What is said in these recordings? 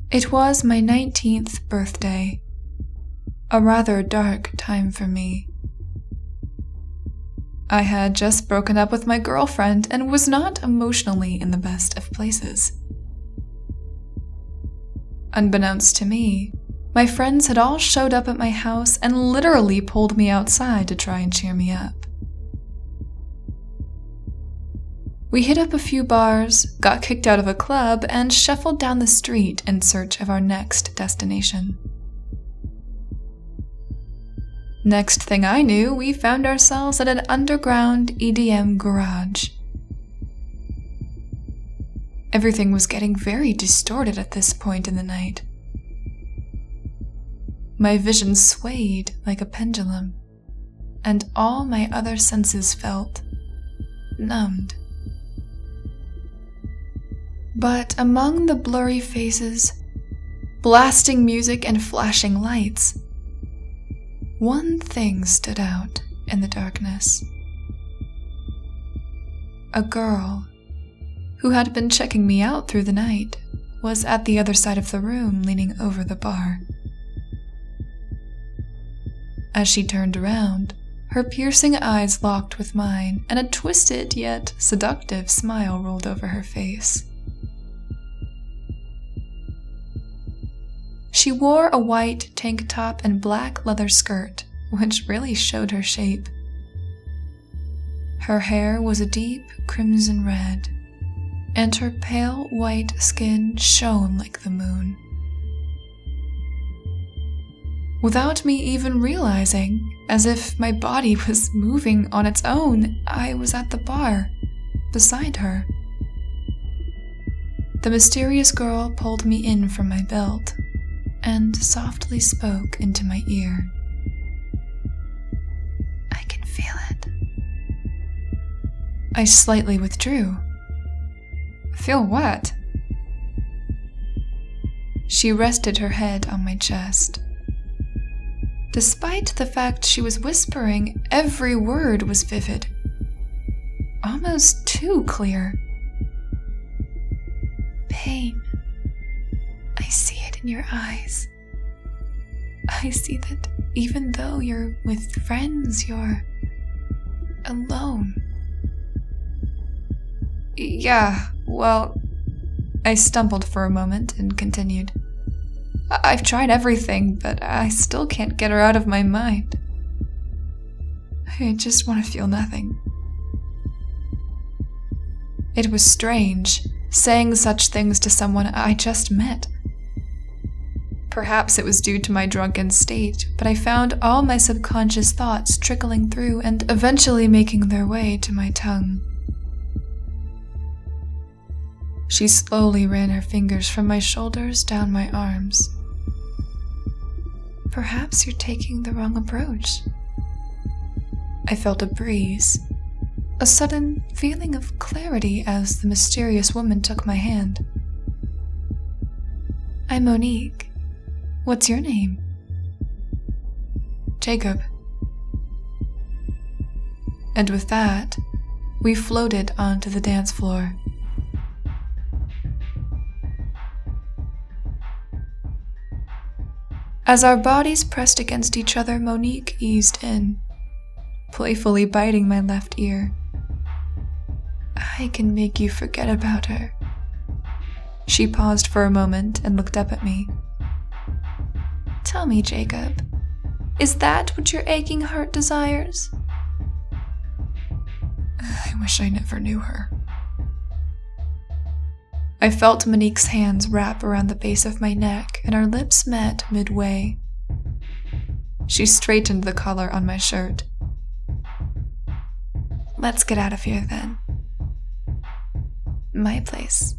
It was my 19th birthday, a rather dark time for me. I had just broken up with my girlfriend and was not emotionally in the best of places. Unbeknownst to me, my friends had all showed up at my house and literally pulled me outside to try and cheer me up. We hit up a few bars, got kicked out of a club, and shuffled down the street in search of our next destination. Next thing I knew, we found ourselves at an underground EDM garage. Everything was getting very distorted at this point in the night. My vision swayed like a pendulum, and all my other senses felt numbed. But among the blurry faces, blasting music and flashing lights, one thing stood out in the darkness. A girl, who had been checking me out through the night, was at the other side of the room leaning over the bar. As she turned around, her piercing eyes locked with mine, and a twisted yet seductive smile rolled over her face. She wore a white tank top and black leather skirt, which really showed her shape. Her hair was a deep crimson red, and her pale white skin shone like the moon. Without me even realizing, as if my body was moving on its own, I was at the bar, beside her. The mysterious girl pulled me in from my belt and softly spoke into my ear. "I can feel it." I slightly withdrew. "Feel what?" She rested her head on my chest. Despite the fact she was whispering, every word was vivid, almost too clear. "Pain. I see it in your eyes. I see that even though you're with friends, you're alone." "Yeah, well," I stumbled for a moment and continued. "I've tried everything, but I still can't get her out of my mind. I just want to feel nothing." It was strange, saying such things to someone I just met. Perhaps it was due to my drunken state, but I found all my subconscious thoughts trickling through and eventually making their way to my tongue. She slowly ran her fingers from my shoulders down my arms. "Perhaps you're taking the wrong approach." I felt a breeze, a sudden feeling of clarity as the mysterious woman took my hand. "I'm Monique. What's your name?" "Jacob." And with that, we floated onto the dance floor. As our bodies pressed against each other, Monique eased in, playfully biting my left ear. "I can make you forget about her." She paused for a moment and looked up at me. "Tell me, Jacob, is that what your aching heart desires?" "I wish I never knew her." I felt Monique's hands wrap around the base of my neck, and our lips met midway. She straightened the collar on my shirt. "Let's get out of here, then. My place."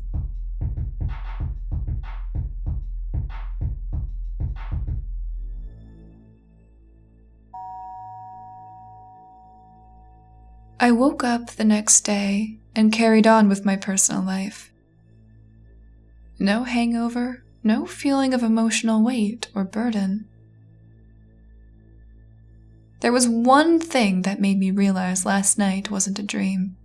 I woke up the next day and carried on with my personal life. No hangover, no feeling of emotional weight or burden. There was one thing that made me realize last night wasn't a dream.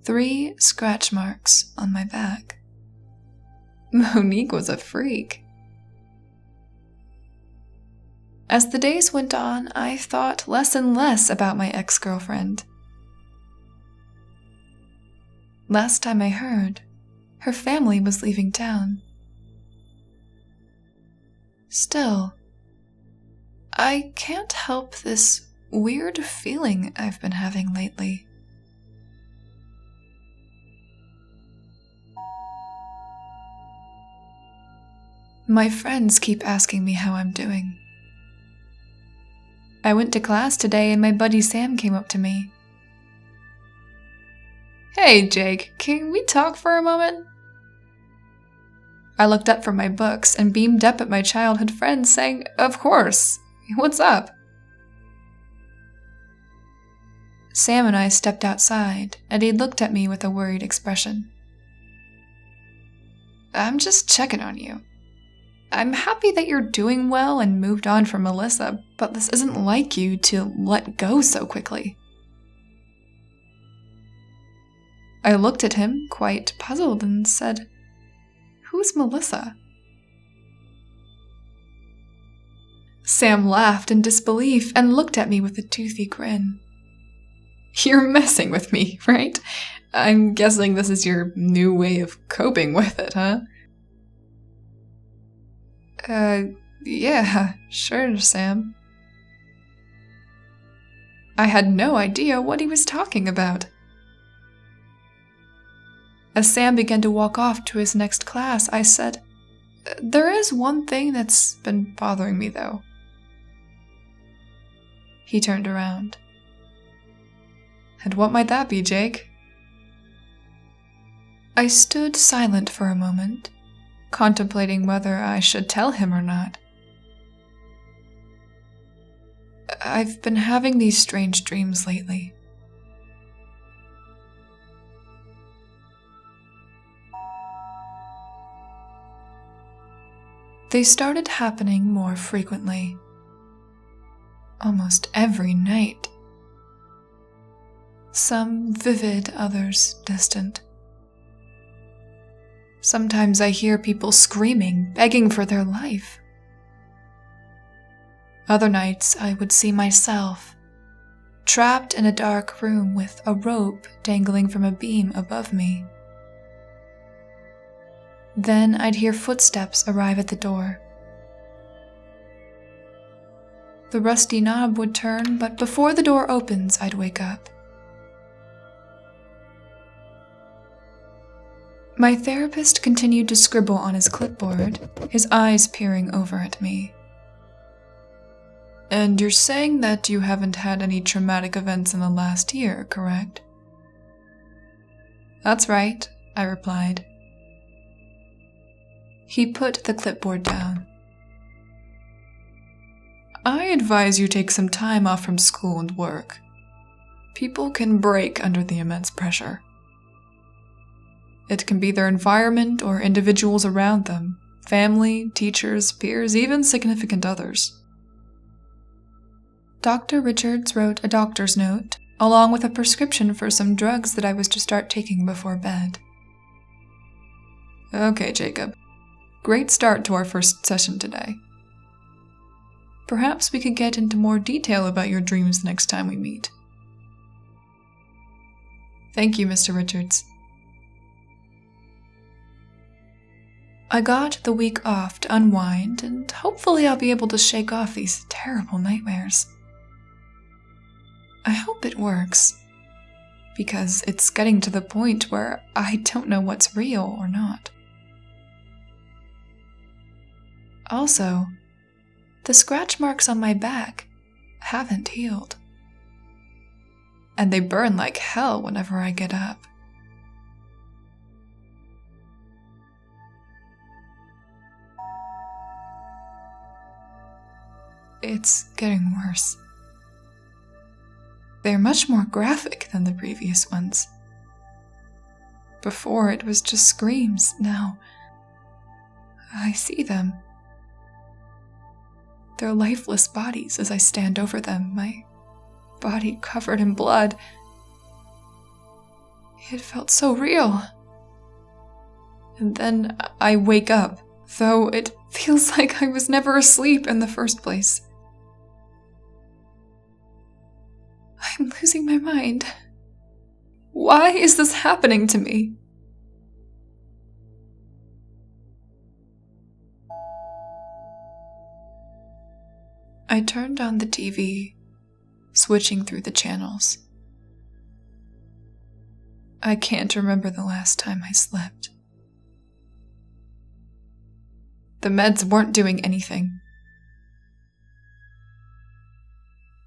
3 scratch marks on my back. Monique was a freak. As the days went on, I thought less and less about my ex-girlfriend. Last time I heard, her family was leaving town. Still, I can't help this weird feeling I've been having lately. My friends keep asking me how I'm doing. I went to class today and my buddy Sam came up to me. "Hey, Jake, can we talk for a moment?" I looked up from my books and beamed up at my childhood friend saying, "Of course. What's up?" Sam and I stepped outside, and he looked at me with a worried expression. "I'm just checking on you. I'm happy that you're doing well and moved on from Melissa, but this isn't like you to let go so quickly." I looked at him, quite puzzled, and said, "Who's Melissa?" Sam laughed in disbelief and looked at me with a toothy grin. "You're messing with me, right? I'm guessing this is your new way of coping with it, huh?" Yeah, sure, Sam." I had no idea what he was talking about. As Sam began to walk off to his next class, I said, "There is one thing that's been bothering me, though." He turned around. "And what might that be, Jake?" I stood silent for a moment, contemplating whether I should tell him or not. "I've been having these strange dreams lately." They started happening more frequently. Almost every night. Some vivid, others distant. Sometimes I hear people screaming, begging for their life. Other nights I would see myself, trapped in a dark room with a rope dangling from a beam above me. Then I'd hear footsteps arrive at the door. The rusty knob would turn, but before the door opens, I'd wake up. My therapist continued to scribble on his clipboard, his eyes peering over at me. "And you're saying that you haven't had any traumatic events in the last year, correct?" "That's right," I replied. He put the clipboard down. "I advise you take some time off from school and work. People can break under the immense pressure. It can be their environment or individuals around them, family, teachers, peers, even significant others." Dr. Richards wrote a doctor's note, along with a prescription for some drugs that I was to start taking before bed. "Okay, Jacob. Great start to our first session today. Perhaps we could get into more detail about your dreams next time we meet." "Thank you, Mr. Richards." I got the week off to unwind, and hopefully I'll be able to shake off these terrible nightmares. I hope it works, because it's getting to the point where I don't know what's real or not. Also, the scratch marks on my back haven't healed, and they burn like hell whenever I get up. It's getting worse. They're much more graphic than the previous ones. Before it was just screams, now I see them. They're lifeless bodies as I stand over them, my body covered in blood. It felt so real. and then I wake up, though it feels like I was never asleep in the first place. I'm losing my mind. Why is this happening to me? I turned on the TV, switching through the channels. I can't remember the last time I slept. The meds weren't doing anything.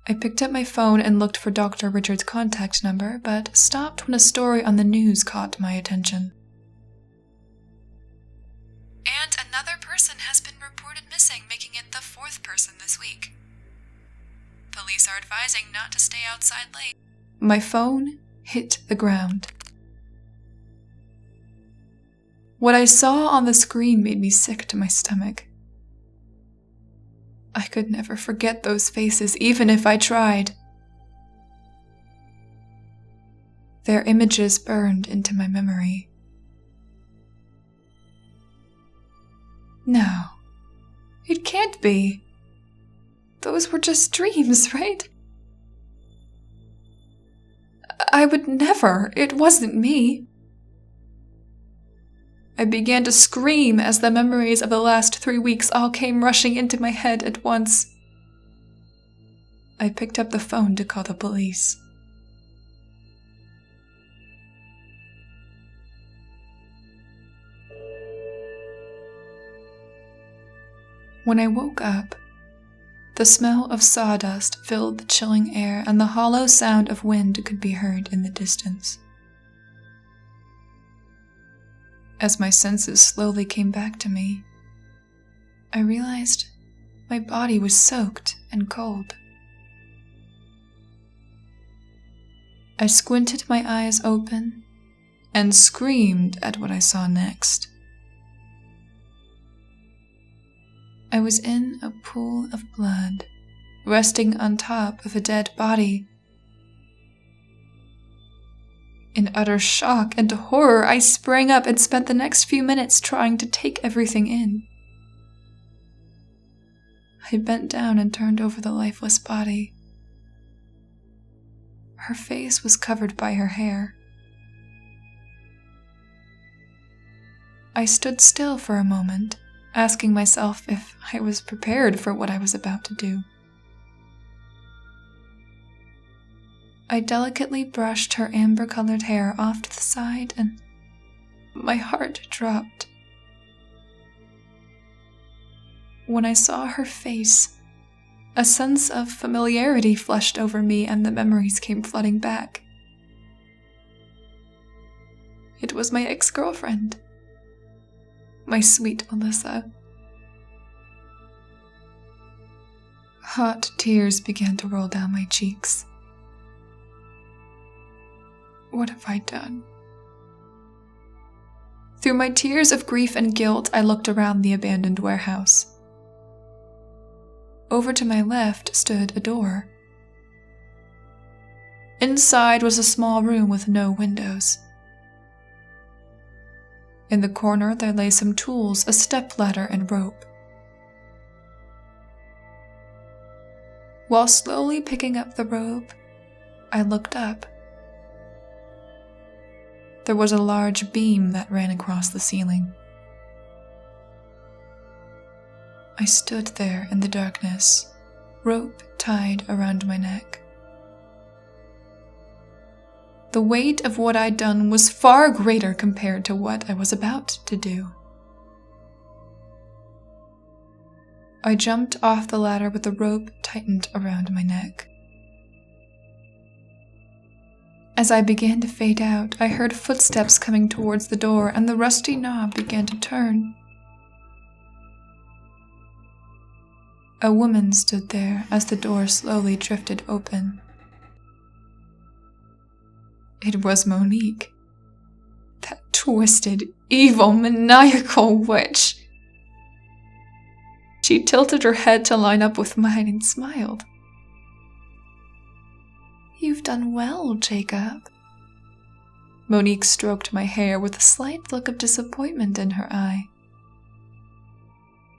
I picked up my phone and looked for Dr. Richard's contact number, but stopped when a story on the news caught my attention. And another person has been reported missing, making it the 4th person this week. Police are advising not to stay outside late. My phone hit the ground. What I saw on the screen made me sick to my stomach. I could never forget those faces, even if I tried. Their images burned into my memory. No, it can't be. Those were just dreams, right? I would never. It wasn't me. I began to scream as the memories of the last 3 weeks all came rushing into my head at once. I picked up the phone to call the police. When I woke up, the smell of sawdust filled the chilling air, and the hollow sound of wind could be heard in the distance. As my senses slowly came back to me, I realized my body was soaked and cold. I squinted my eyes open and screamed at what I saw next. I was in a pool of blood, resting on top of a dead body. In utter shock and horror, I sprang up and spent the next few minutes trying to take everything in. I bent down and turned over the lifeless body. Her face was covered by her hair. I stood still for a moment, asking myself if I was prepared for what I was about to do. I delicately brushed her amber-colored hair off to the side, and my heart dropped. When I saw her face, a sense of familiarity flushed over me and the memories came flooding back. It was my ex-girlfriend, my sweet Melissa. Hot tears began to roll down my cheeks. What have I done? Through my tears of grief and guilt, I looked around the abandoned warehouse. Over to my left stood a door. Inside was a small room with no windows. In the corner there lay some tools, a stepladder and rope. While slowly picking up the rope, I looked up. There was a large beam that ran across the ceiling. I stood there in the darkness, rope tied around my neck. The weight of what I'd done was far greater compared to what I was about to do. I jumped off the ladder with the rope tightened around my neck. As I began to fade out, I heard footsteps coming towards the door, and the rusty knob began to turn. A woman stood there as the door slowly drifted open. It was Monique, that twisted, evil, maniacal witch. She tilted her head to line up with mine and smiled. "You've done well, Jacob. Monique stroked my hair with a slight look of disappointment in her eye.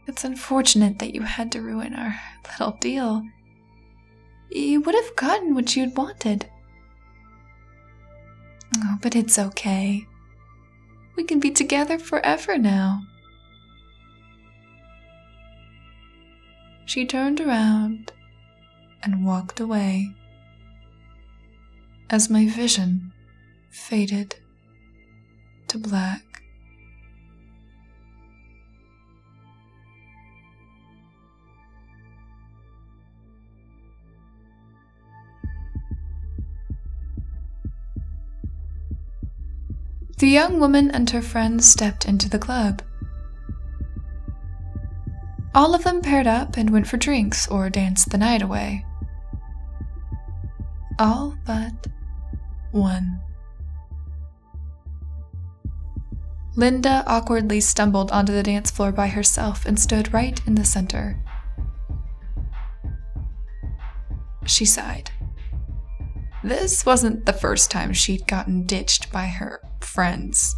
It's unfortunate that you had to ruin our little deal. You would have gotten what you'd wanted. Oh, but it's okay. We can be together forever now. She turned around and walked away as my vision faded to black. The young woman and her friends stepped into the club. All of them paired up and went for drinks or danced the night away. All but one. Linda awkwardly stumbled onto the dance floor by herself and stood right in the center. She sighed. This wasn't the first time she'd gotten ditched by her friends.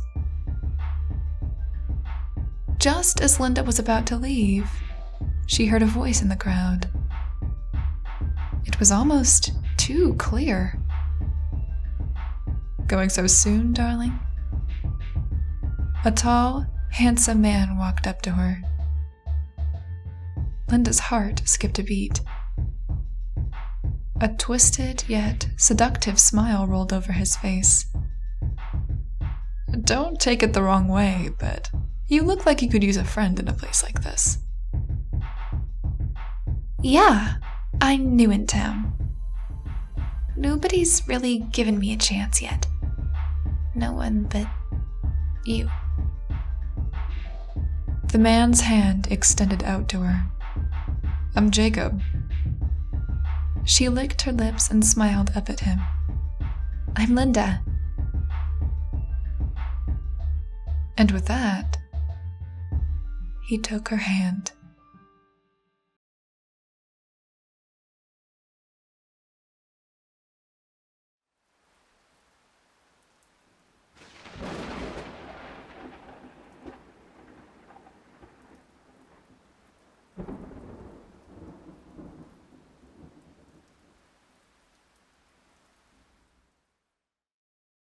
Just as Linda was about to leave, she heard a voice in the crowd. It was almost too clear. Going so soon, darling? A tall, handsome man walked up to her. Linda's heart skipped a beat. A twisted yet seductive smile rolled over his face. Don't take it the wrong way, but you look like you could use a friend in a place like this. Yeah, I'm new in town. Nobody's really given me a chance yet. No one but you. The man's hand extended out to her. I'm Jacob. She licked her lips and smiled up at him. I'm Linda. And with that, he took her hand.